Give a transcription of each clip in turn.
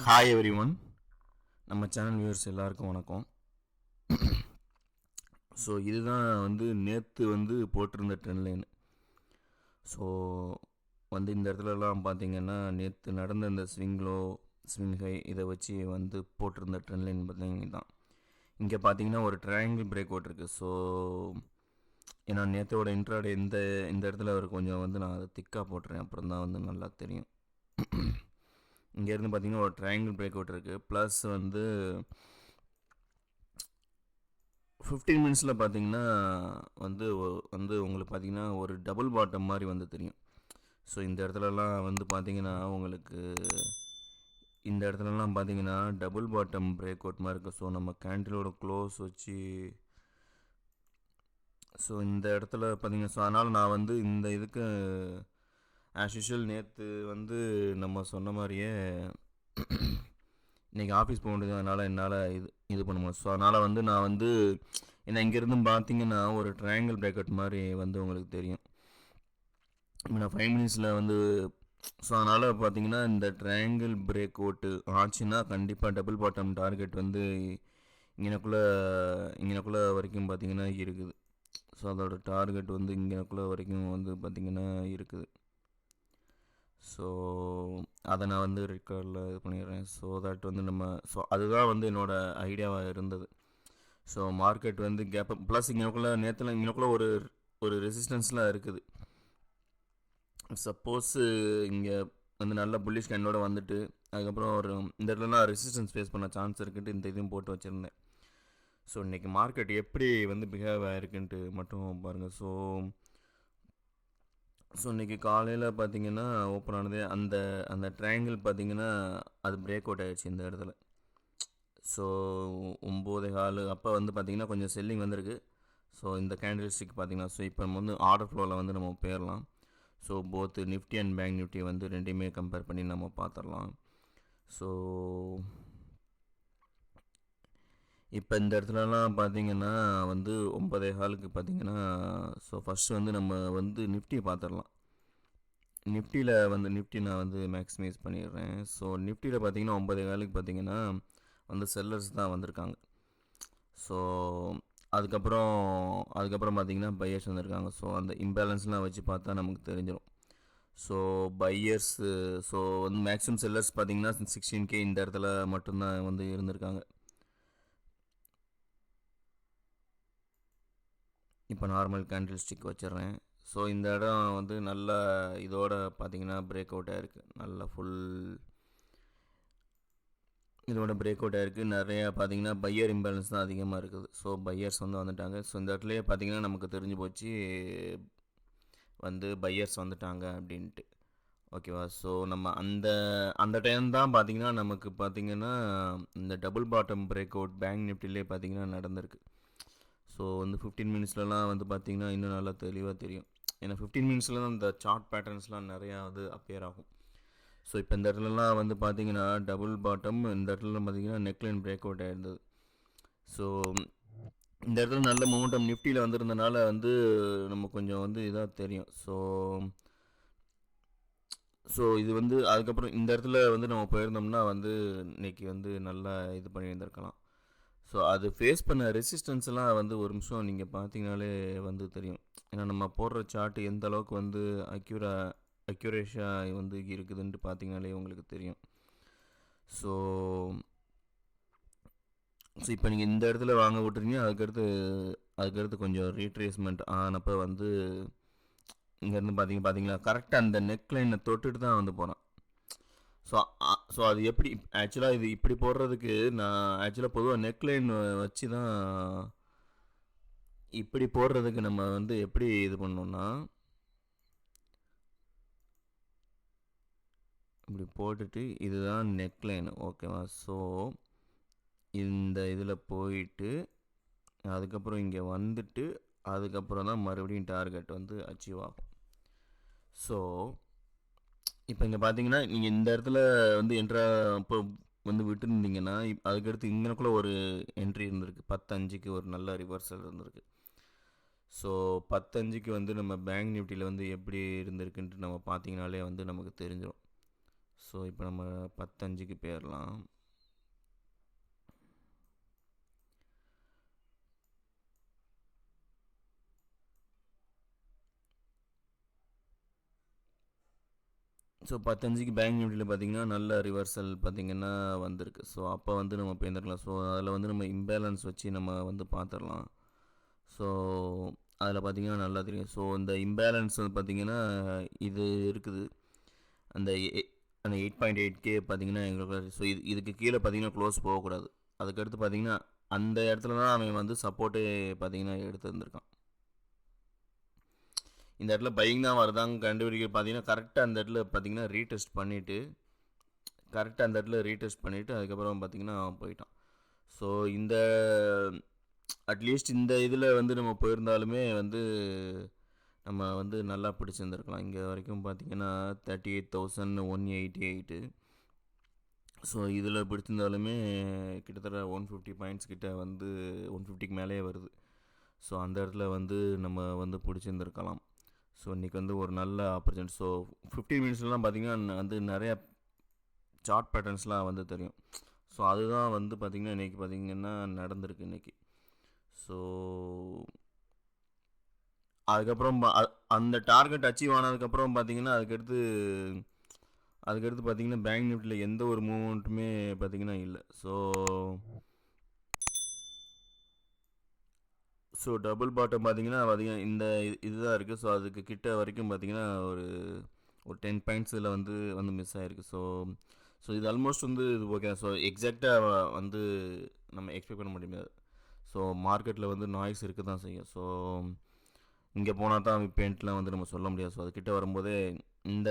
Hi everyone, நம்ம channel viewers எல்லாருக்கும் வணக்கம். ஸோ இதுதான் நேற்று போட்டிருந்த ட்ரெண்ட் லைன். ஸோ இந்த இடத்துலலாம் பார்த்தீங்கன்னா நேற்று நடந்த இந்த ஸ்விங் ஹை இதை வச்சு போட்டிருந்த ட்ரெண்ட் லைன் பார்த்தீங்கன்னா தான் இங்கே பார்த்தீங்கன்னா ஒரு ட்ரையாங்கிள் பிரேக் அவுட் இருக்குது. ஸோ ஏன்னா நேற்றோட இன்ட்ராடே இந்த இடத்துல ஒரு கொஞ்சம் நான் அதை திக்காக போட்டுறேன், அப்புறம் தான் நல்லா தெரியும். இங்கேருந்து பார்த்தீங்கன்னா ஒரு ட்ரையாங்கிள் பிரேக் அவுட் இருக்குது. ப்ளஸ் 15 மினிட்ஸில் பார்த்தீங்கன்னா உங்களுக்கு பார்த்தீங்கன்னா ஒரு டபுள் பாட்டம் மாதிரி தெரியும். ஸோ இந்த இடத்துலலாம் பார்த்தீங்கன்னா உங்களுக்கு இந்த இடத்துலலாம் பார்த்தீங்கன்னா டபுள் பாட்டம் பிரேக் அவுட் மாதிரி இருக்குது. ஸோ நம்ம கேண்டிலோட க்ளோஸ் வச்சு ஸோ இந்த இடத்துல பார்த்தீங்கன்னா ஸோ அதனால் நான் இந்த இதுக்கு ஆஸ் யூஷுவல் நேற்று நம்ம சொன்ன மாதிரியே இன்றைக்கி ஆஃபீஸ் போக வேண்டியது, அதனால் என்னால் இது பண்ண முடியும். ஸோ அதனால் நான் என்ன இங்கேருந்து பார்த்தீங்கன்னா ஒரு ட்ரையாங்கிள் பிரேக் அவுட் மாதிரி உங்களுக்கு தெரியும். நான் 5 மினிட்ஸில் ஸோ அதனால் பார்த்தீங்கன்னா இந்த ட்ரையாங்கிள் பிரேக் அவுட்டு ஆச்சுன்னா கண்டிப்பாக டபுள் பாட்டம் டார்கெட் இங்கனக்குள்ளே வரைக்கும் பார்த்தீங்கன்னா இருக்குது. ஸோ அதோட டார்கெட் இங்கனக்குள்ளே வரைக்கும் பார்த்தீங்கன்னா இருக்குது. ஸோ அதை நான் ரெக்கார்டில் இது பண்ணிடுறேன். ஸோ தட் ஸோ அதுதான் என்னோடய ஐடியாவாக இருந்தது. ஸோ மார்க்கெட் கேப் ப்ளஸ் இங்கனக்குள்ளே ஒரு ரெசிஸ்டன்ஸ்லாம் இருக்குது. சப்போஸ் இங்கே நல்ல புல்லிஷ் கேண்டோட அதுக்கப்புறம் இந்த இடத்துலலாம் ரெசிஸ்டன்ஸ் ஃபேஸ் பண்ண சான்ஸ் இருக்குன்ட்டு இந்த இதையும் போட்டு வச்சுருந்தேன். ஸோ இன்றைக்கி மார்க்கெட் எப்படி பிஹேவ் ஆகிருக்குன்ட்டு மட்டும் பாருங்கள். ஸோ இன்றைக்கி காலையில் பார்த்தீங்கன்னா ஓப்பன் ஆனது அந்த ட்ரையாங்கிள் பார்த்தீங்கன்னா அது பிரேக் அவுட் ஆகிடுச்சு இந்த இடத்துல. ஸோ 9:15 அப்போ பார்த்தீங்கன்னா கொஞ்சம் செல்லிங் வந்திருக்கு. ஸோ இந்த கேண்டில் ஸ்டிக் பார்த்தீங்கன்னா ஸோ இப்போ நம்ம ஆர்டர் ஃப்ளோவில் நம்ம போயிடலாம். So both Nifty and bank Nifty ரெண்டையுமே கம்பேர் பண்ணி நம்ம பார்த்துடலாம். ஸோ இப்போ இந்த இடத்துலலாம் பார்த்தீங்கன்னா 9:15 பார்த்தீங்கன்னா ஸோ ஃபஸ்ட்டு நம்ம நிஃப்டியை பார்த்துடலாம். நிஃப்டியில் நிஃப்டி நான் மேக்ஸிமைஸ் பண்ணிடுறேன். ஸோ நிஃப்டியில் பார்த்தீங்கன்னா 9:15 பார்த்தீங்கன்னா செல்லர்ஸ் தான் வந்திருக்காங்க. ஸோ அதுக்கப்புறம் பார்த்தீங்கன்னா பையர்ஸ் வந்திருக்காங்க. ஸோ அந்த இம்பேலன்ஸ்லாம் வச்சு பார்த்தா நமக்கு தெரிஞ்சிடும். So buyers so maximum sellers பார்த்தீங்கன்னா 16K இந்த இடத்துல மட்டும்தான் இருந்திருக்காங்க. இப்போ நார்மல் கேண்டில் ஸ்டிக் வச்சிடுறேன். ஸோ இந்த இடம் நல்ல இதோட பார்த்தீங்கன்னா பிரேக் அவுட் ஆகிருக்கு. நல்ல ஃபுல் இதோட பிரேக் அவுட் ஆகிருக்கு. நிறையா பார்த்தீங்கன்னா பையர் இம்பேலன்ஸ் தான் அதிகமாக இருக்குது. ஸோ பையர்ஸ் வந்துட்டாங்க. ஸோ இந்த இடத்துலையே பார்த்தீங்கன்னா நமக்கு தெரிஞ்சு போச்சு பையர்ஸ் வந்துட்டாங்க அப்படின்ட்டு. ஓகேவா? ஸோ நம்ம அந்த டைம் தான் பார்த்தீங்கன்னா நமக்கு பார்த்தீங்கன்னா இந்த double bottom break out bank நிஃப்டிலே பார்த்தீங்கன்னா நடந்திருக்கு. ஸோ 15 மினிட்ஸ்லலாம் பார்த்தீங்கன்னா இன்னும் நல்லா தெளிவாக தெரியும். ஏன்னா 15 மினிட்ஸில் தான் இந்த சார்ட் பேட்டர்ன்ஸ்லாம் நிறையா அப்பியர் ஆகும். ஸோ இப்போ இந்த இடத்துலலாம் பார்த்தீங்கன்னா டபுள் பாட்டம், இந்த இடத்துல பார்த்தீங்கன்னா நெக்லைன் பிரேக் அவுட் ஆகிருந்தது. ஸோ இந்த இடத்துல நல்ல மொமெண்டம் நிஃப்டியில் வந்திருந்தனால நம்ம கொஞ்சம் இதாக தெரியும். ஸோ இது அதுக்கப்புறம் இந்த இடத்துல நம்ம போயிருந்தோம்னா இன்னைக்கு நல்லா இது பண்ணியிருந்திருக்கலாம். ஸோ அது ஃபேஸ் பண்ண ரெசிஸ்டன்ஸ்லாம் ஒரு நிமிஷம் நீங்கள் பார்த்தீங்கனாலே தெரியும். ஏன்னா நம்ம போடுற சார்ட்டு எந்த அளவுக்கு அக்யூரேஷாக இருக்குதுன்ட்டு பார்த்தீங்கனாலே உங்களுக்கு தெரியும். ஸோ இப்போ நீங்கள் இந்த இடத்துல வாங்க விட்டுறீங்க. அதுக்கடுத்து கொஞ்சம் ரீட்ரேஸ்மெண்ட் ஆனப்போ இங்கேருந்து பார்த்தீங்களா கரெக்டாக அந்த நெக்லைனை தொட்டுட்டு தான் போகிறான். ஸோ அது எப்படி ஆக்சுவலாக இது இப்படி போடுறதுக்கு நான் ஆக்சுவலாக பொதுவாக நெக்லைன் வச்சு தான் இப்படி போடுறதுக்கு நம்ம எப்படி இது பண்ணோம்னா இப்படி போட்டுட்டு இதுதான் நெக்லைன். ஓகேவா? ஸோ இந்த இதில் போயிட்டு அதுக்கப்புறம் இங்கே அதுக்கப்புறம் தான் மறுபடியும் டார்கெட் அச்சீவ் ஆகும். ஸோ இப்போ இங்கே பார்த்தீங்கன்னா நீங்கள் இந்த இடத்துல என்ட்ரா இப்போ விட்டுருந்தீங்கன்னா அதுக்கடுத்து இங்கனக்குள்ளே ஒரு என்ட்ரி இருந்திருக்கு. 10:05க்கு ஒரு நல்ல ரிவர்சல் இருந்திருக்கு. ஸோ 10:05க்கு நம்ம பேங்க் நிஃப்டியில் எப்படி இருந்திருக்குன்ட்டு நம்ம பார்த்தீங்கனாலே நமக்கு தெரிஞ்சிடும். ஸோ இப்போ நம்ம 10:05க்கு போயிடலாம். ஸோ 10:05க்கு பேங்க் நிஃப்டியில் பார்த்தீங்கன்னா நல்ல ரிவர்சல் பார்த்தீங்கன்னா வந்திருக்கு. ஸோ அப்போ வந்து நம்ம போயிருந்துருக்கலாம். ஸோ அதில் வந்து நம்ம இம்பேலன்ஸ் வச்சு நம்ம வந்து பார்த்துடலாம். ஸோ அதில் பார்த்தீங்கன்னா நல்லா தெரியும். ஸோ இந்த இம்பேலன்ஸ் வந்து பார்த்தீங்கன்னா இது இருக்குது. அந்த 8.8K பார்த்தீங்கன்னா எங்களுக்கு. ஸோ இதுக்கு கீழே பார்த்தீங்கன்னா க்ளோஸ் போகக்கூடாது. அதுக்கடுத்து பார்த்தீங்கன்னா அந்த இடத்துல தான் அவன் வந்து சப்போர்ட்டே பார்த்தீங்கன்னா எடுத்துருந்துருக்கான். இந்த இடத்துல பையிங் தான் வருதாங்க கண்டுபிடிக்க பார்த்தீங்கன்னா கரெக்டாக அந்த இடத்துல பார்த்தீங்கன்னா ரீடெஸ்ட் பண்ணிவிட்டு அதுக்கப்புறம் பார்த்தீங்கன்னா போயிட்டான். ஸோ இந்த அட்லீஸ்ட் இந்த இதில் வந்து நம்ம போயிருந்தாலுமே வந்து நம்ம வந்து நல்லா பிடிச்சிருந்துருக்கலாம். இங்கே வரைக்கும் பார்த்தீங்கன்னா 38,188. ஸோ இதில் பிடிச்சிருந்தாலுமே கிட்டத்தட்ட 150 பாயிண்ட்ஸ் கிட்ட வந்து 150க்கு மேலேயே வருது. ஸோ அந்த இடத்துல வந்து நம்ம வந்து பிடிச்சிருந்துருக்கலாம். ஸோ இன்றைக்கி வந்து ஒரு நல்ல ஆப்பர்ச்சுனிட்டி. ஸோ 15 மினிட்ஸ்லாம் பார்த்திங்கன்னா வந்து நிறையா சார்ட் பேட்டர்ன்ஸ்லாம் வந்து தெரியும். ஸோ அதுதான் வந்து பார்த்திங்கன்னா இன்றைக்கி பார்த்திங்கன்னா நடந்திருக்கு இன்றைக்கி. ஸோ அதுக்கப்புறம் அந்த டார்கெட் அச்சீவ் ஆனதுக்கப்புறம் பார்த்திங்கன்னா அதுக்கடுத்து பார்த்திங்கன்னா பேங்க் நிஃப்டியில் எந்த ஒரு மூவ்மெண்ட்டுமே பார்த்திங்கன்னா இல்லை. ஸோ டபுள் பாட்டம் பார்த்தீங்கன்னா இந்த இதுதான் இருக்குது. ஸோ அதுக்கு கிட்ட வரைக்கும் பார்த்தீங்கன்னா ஒரு 10 பாயிண்ட்ஸ் இதில் வந்து மிஸ் ஆகிருக்கு. ஸோ இது ஆல்மோஸ்ட் வந்து இது ஓகே. ஸோ எக்ஸாக்டாக வந்து நம்ம எக்ஸ்பெக்ட் பண்ண முடியாது. ஸோ மார்க்கெட்டில் வந்து நாய்ஸ் இருக்க தான் செய்யும். ஸோ இங்கே போனால் தான் பெயிண்ட்லாம் வந்து நம்ம சொல்ல முடியாது. ஸோ அதுக்கிட்ட வரும்போதே இந்த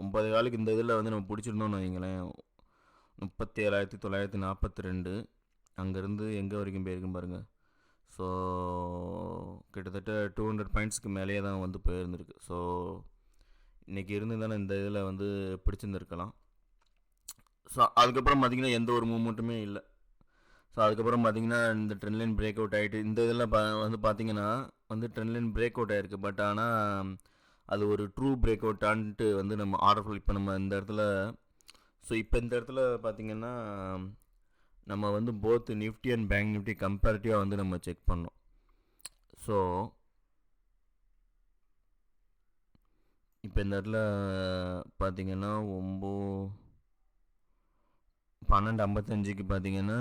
9 காலுக்கு இந்த இதில் வந்து நம்ம பிடிச்சிருந்தோம்னு வைங்களேன், 37,942 அங்கேருந்து எங்கே வரைக்கும் போயிருக்கும் பாருங்கள். ஸோ கிட்டத்தட்ட 200 பாயிண்ட்ஸ்க்கு மேலேயே தான் வந்து போயிருந்துருக்கு. ஸோ இன்றைக்கி இருந்துதானே இந்த இதில் வந்து பிடிச்சிருந்துருக்கலாம். ஸோ அதுக்கப்புறம் பார்த்திங்கன்னா எந்த ஒரு மூவ்மெண்ட்டுமே இல்லை. ஸோ அதுக்கப்புறம் பார்த்திங்கன்னா இந்த ட்ரெண்ட் லைன் பிரேக் அவுட் ஆகிட்டு இந்த இதெல்லாம் வந்து பார்த்திங்கன்னா வந்து ட்ரெண்ட் லைன் பிரேக் அவுட் ஆகிருக்கு. பட் ஆனால் அது ஒரு ட்ரூ பிரேக் அவுட்டான்ட்டு வந்து நம்ம ஆர்டர்ஃப்ளோ இப்போ நம்ம இந்த இடத்துல. ஸோ இப்போ இந்த இடத்துல பார்த்திங்கன்னா நம்ம வந்து both Nifty and bank Nifty கம்பேரிட்டிவாக வந்து நம்ம செக் பண்ணோம். ஸோ இப்போ இந்த இடத்துல பார்த்திங்கன்னா 12:55க்கு பார்த்திங்கன்னா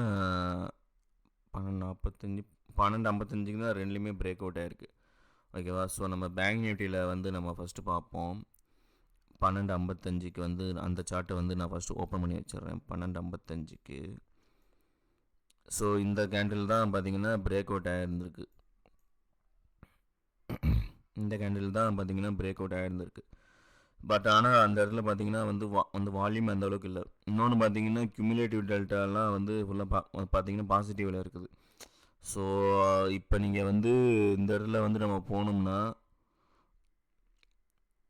12:55க்கு தான் ரெண்டுலேயுமே பிரேக் அவுட் ஆகிருக்கு. ஓகேவா. ஸோ நம்ம பேங்க் நிஃப்டியில் வந்து நம்ம ஃபஸ்ட்டு பார்ப்போம். 12:55க்கு வந்து அந்த சார்ட்டை வந்து நான் ஃபஸ்ட்டு ஓப்பன் பண்ணி வச்சிடுறேன். 12:55க்கு. ஸோ இந்த கேண்டில் தான் பார்த்திங்கன்னா பிரேக் அவுட் ஆகிருந்திருக்கு. பட் ஆனால் அந்த இடத்துல பார்த்திங்கன்னா வந்து வால்யூம் அந்த அளவுக்கு இல்லை. இன்னொன்று பார்த்திங்கன்னா கியூமுலேட்டிவ் டெல்டாலாம் வந்து ஃபுல்லாக பார்த்திங்கன்னா பாசிட்டிவில் இருக்குது. ஸோ இப்போ நீங்கள் வந்து இந்த இடத்துல வந்து நம்ம போனோம்னா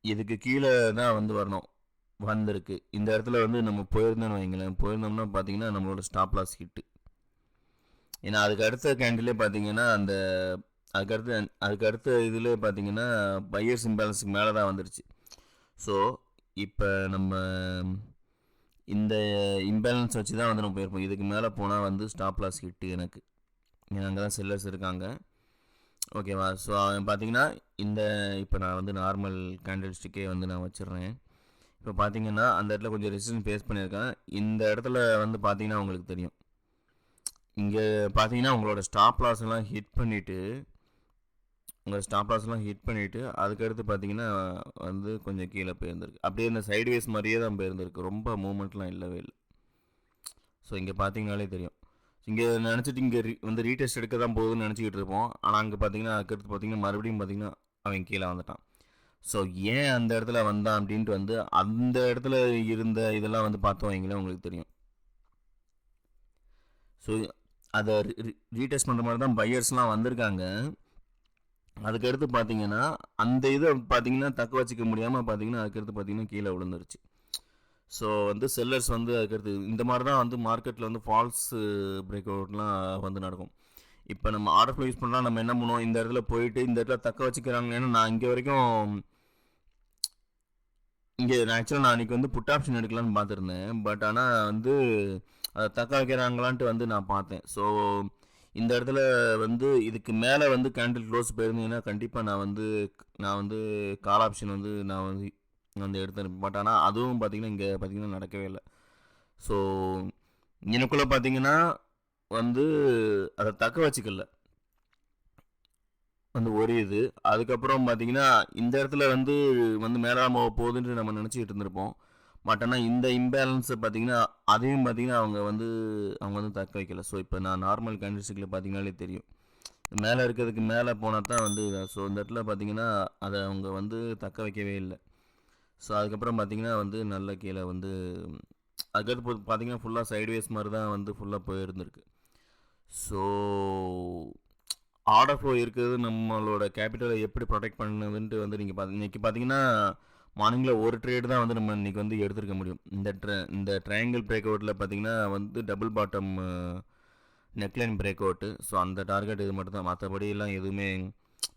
இதுக்கு கீழே தான் வந்து வரணும், வந்திருக்கு. இந்த இடத்துல வந்து நம்ம போயிருந்தோம்னு வைங்களேன், போயிருந்தோம்னா பார்த்திங்கன்னா நம்மளோட ஸ்டாப் லாஸ் ஹிட்டு. ஏன்னா அதுக்கு அடுத்த கேண்டிலே பார்த்தீங்கன்னா அதுக்கு அடுத்த இதில் பார்த்தீங்கன்னா பையர்ஸ் இம்பேலன்ஸுக்கு மேலே தான் வந்துருச்சு. ஸோ இப்போ நம்ம இந்த இம்பேலன்ஸ் வச்சு தான் வந்து நம்ம போயிருப்போம். இதுக்கு மேலே போனால் வந்து ஸ்டாப் லாஸ் ஹிட்டு எனக்கு. ஏன்னா அங்கே தான் செல்லர்ஸ் இருக்காங்க. ஓகேவா. ஸோ பார்த்தீங்கன்னா இப்போ நான் வந்து நார்மல் கேண்டில் ஸ்டிக்கே வந்து நான் வச்சிடுறேன். இப்போ பார்த்தீங்கன்னா அந்த இடத்துல கொஞ்சம் ரெசிஸ்டன்ஸ் ஃபேஸ் பண்ணியிருக்கேன். இந்த இடத்துல வந்து பார்த்தீங்கன்னா உங்களுக்கு தெரியும், இங்கே பார்த்தீங்கன்னா உங்களோட ஸ்டாப் லாஸ்லாம் ஹிட் பண்ணிவிட்டு அதுக்கடுத்து பார்த்தீங்கன்னா வந்து கொஞ்சம் கீழே போயிருந்திருக்கு. அப்படியே இந்த சைட்வேஸ் மாதிரியே தான் போயிருந்திருக்கு. ரொம்ப மூமெண்ட்லாம் இல்லவே இல்லை. ஸோ இங்கே பார்த்தீங்கனாலே தெரியும். இங்கே நினச்சிட்டு இங்கே வந்து ரீடெஸ்ட் எடுக்க தான் போகுதுன்னு நினச்சிக்கிட்டு இருப்போம். ஆனால் அங்கே பார்த்தீங்கன்னா அதுக்கடுத்து பார்த்தீங்கன்னா மறுபடியும் பார்த்தீங்கன்னா அவன் கீழே வந்துட்டான். ஸோ ஏன் அந்த இடத்துல வந்தான் அப்படின்ட்டு வந்து அந்த இடத்துல இருந்த இதெல்லாம் வந்து பார்த்தோம் வைங்களேன், உங்களுக்கு தெரியும். ஸோ அதை ரீடெஸ்ட் பண்ணுற மாதிரி தான் பையர்ஸ்லாம் வந்திருக்காங்க. அதுக்கடுத்து பார்த்தீங்கன்னா அந்த இதை பார்த்தீங்கன்னா தக்க வச்சிக்க முடியாமல் பார்த்தீங்கன்னா அதுக்கடுத்து பார்த்தீங்கன்னா கீழே விழுந்துருச்சு. ஸோ வந்து செல்லர்ஸ் வந்து அதுக்கடுத்து இந்த மாதிரி தான் வந்து மார்க்கெட்டில் வந்து ஃபால்ஸ் பிரேக் அவுட்லாம் வந்து நடக்கும். இப்போ நம்ம ஆர்டர்ஃப்ளோ யூஸ் பண்ணால் நம்ம என்ன பண்ணுவோம், இந்த இடத்துல போயிட்டு இந்த இடத்துல தக்க வச்சுக்கிறாங்க. ஏன்னா நான் இங்கே வரைக்கும் இங்கே ஆக்சுவலாக நான் அன்றைக்கி வந்து புட் ஆப்ஷன் எடுக்கலான்னு பார்த்துருந்தேன். பட் ஆனால் வந்து அதை தக்க வைக்கிறாங்களான்ட்டு வந்து நான் பார்த்தேன். ஸோ இந்த இடத்துல வந்து இதுக்கு மேலே வந்து கேண்டில் க்ளோஸ் போயிருந்தீங்கன்னா கண்டிப்பாக நான் வந்து கால் ஆப்ஷன் வந்து நான் வந்து எடுத்தேன். பட் ஆனால் அதுவும் பார்த்தீங்கன்னா இங்கே பார்த்தீங்கன்னா நடக்கவே இல்லை. ஸோ எனக்குள்ளே பார்த்தீங்கன்னா வந்து அதை தக்க வச்சுக்கல வந்து ஒரு இது. அதுக்கப்புறம் பார்த்தீங்கன்னா இந்த இடத்துல வந்து மேலாம போகுதுன்னு நம்ம நினச்சிக்கிட்டு இருந்திருப்போம். பட் ஆனால் இந்த இம்பேலன்ஸை பார்த்தீங்கன்னா அதையும் பார்த்தீங்கன்னா அவங்க வந்து தக்க வைக்கல. ஸோ இப்போ நான் நார்மல் கேண்டில்ஸ்டிக்கில் பார்த்தீங்கன்னாலே தெரியும், மேலே இருக்கிறதுக்கு மேலே போனால் தான் வந்து ஸோ இந்த இடத்துல பார்த்தீங்கன்னா அதை அவங்க வந்து தக்க வைக்கவே இல்லை. ஸோ அதுக்கப்புறம் பார்த்தீங்கன்னா வந்து நல்ல கீழே வந்து அதுக்கடுத்து பார்த்தீங்கன்னா ஃபுல்லாக சைட்வேஸ் மாதிரி தான் வந்து ஃபுல்லாக போயிருந்துருக்கு. ஸோ ஆர்டர் ஃப்ளோ இருக்கிறது நம்மளோட கேபிட்டலை எப்படி ப்ரொடெக்ட் பண்ணுதுன்ட்டு வந்து நீங்கள் இன்றைக்கி பார்த்தீங்கன்னா மார்னிங்கில் ஒரு ட்ரேடு தான் வந்து நம்ம இன்றைக்கி வந்து எடுத்துருக்க முடியும். இந்த ட்ரையாங்கிள் பிரேக் அவுட்டில் பார்த்தீங்கன்னா வந்து double bottom neckline break out. So அந்த டார்கெட் இது மட்டும் தான், மற்றபடியெல்லாம் எதுவுமே.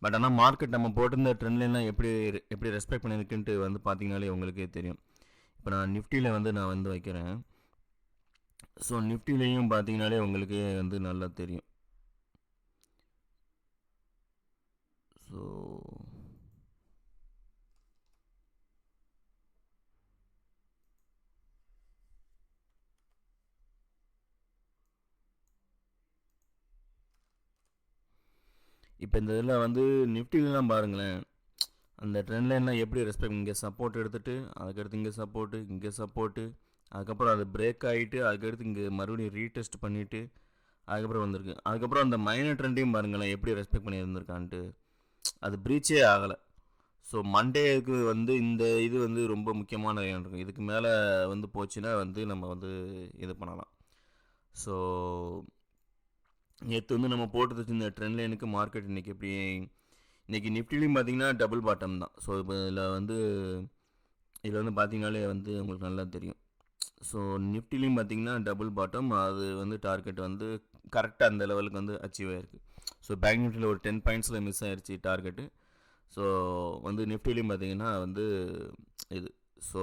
பட் ஆனால் மார்க்கெட் நம்ம போட்டிருந்த ட்ரெண்ட்லாம் எப்படி ரெஸ்பெக்ட் பண்ணியிருக்குன்ட்டு வந்து பார்த்தீங்கனாலே உங்களுக்கே தெரியும். இப்போ நான் நிஃப்டியில் நான் வந்து வைக்கிறேன். ஸோ நிஃப்டிலையும் பார்த்தீங்கனாலே உங்களுக்கு வந்து நல்லா தெரியும். ஸோ இப்போ இந்த இதில் வந்து நிஃப்டிலாம் பாருங்களேன், அந்த ட்ரெண்ட் லைன்லாம் எப்படி ரெஸ்பெக்ட், இங்கே சப்போர்ட் எடுத்துகிட்டு அதுக்கடுத்து இங்கே சப்போர்ட்டு அதுக்கப்புறம் அது பிரேக் ஆகிட்டு அதுக்கடுத்து இங்கே மறுபடியும் ரீடெஸ்ட் பண்ணிவிட்டு அதுக்கப்புறம் வந்திருக்கு. அதுக்கப்புறம் அந்த மைனர் ட்ரெண்டையும் பாருங்களேன் எப்படி ரெஸ்பெக்ட் பண்ணி இருந்திருக்கான்ட்டு, அது ப்ரீச்சே ஆகலை. ஸோ மண்டேக்கு வந்து இந்த இது வந்து ரொம்ப முக்கியமான இருக்கும். இதுக்கு மேலே வந்து போச்சுன்னா வந்து நம்ம வந்து இது பண்ணலாம். ஸோ நேற்று வந்து நம்ம போட்டு இந்த ட்ரெண்ட் லைனுக்கு மார்க்கெட் இன்றைக்கி நிஃப்டிலையும் பார்த்தீங்கன்னா டபுள் பாட்டம் தான். ஸோ இப்போ இதில் வந்து பார்த்தீங்கனாலே வந்து உங்களுக்கு நல்லா தெரியும். ஸோ நிஃப்டிலையும் பார்த்தீங்கன்னா டபுள் பாட்டம், அது வந்து டார்கெட் வந்து கரெக்டாக அந்த லெவலுக்கு வந்து அச்சீவ் ஆகிருக்கு. ஸோ பேங்க் நிஃப்டியில் ஒரு 10 பாயிண்ட்ஸில் மிஸ் ஆயிடுச்சு டார்கெட்டு. ஸோ வந்து நிஃப்டிலையும் பார்த்தீங்கன்னா வந்து இது. ஸோ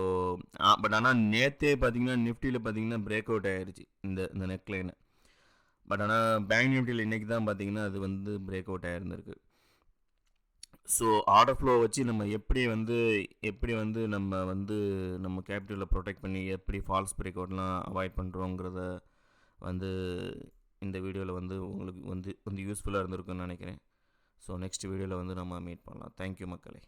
பட் ஆனால் நேற்றே பார்த்தீங்கன்னா நிஃப்டியில் பார்த்தீங்கன்னா பிரேக் அவுட் ஆகிடுச்சு இந்த நெக்லைனை. பட் ஆனால் பேங்க் நிஃப்டியில் இன்றைக்கி தான் பார்த்தீங்கன்னா அது வந்து பிரேக் அவுட் ஆகிருந்திருக்கு. ஸோ ஆர்டர் ஃப்ளோ வச்சு நம்ம எப்படி வந்து நம்ம கேபிட்டலை ப்ரொடெக்ட் பண்ணி எப்படி ஃபால்ஸ் பிரேக் அவுட்லாம் அவாய்ட் பண்ணுறோங்கிறத வந்து இந்த வீடியோவில் வந்து உங்களுக்கு வந்து யூஸ்ஃபுல்லாக இருந்திருக்குன்னு நினைக்கிறேன். ஸோ நெக்ஸ்ட் வீடியோவில் வந்து நம்ம மீட் பண்ணலாம். தேங்க்யூ மக்களே.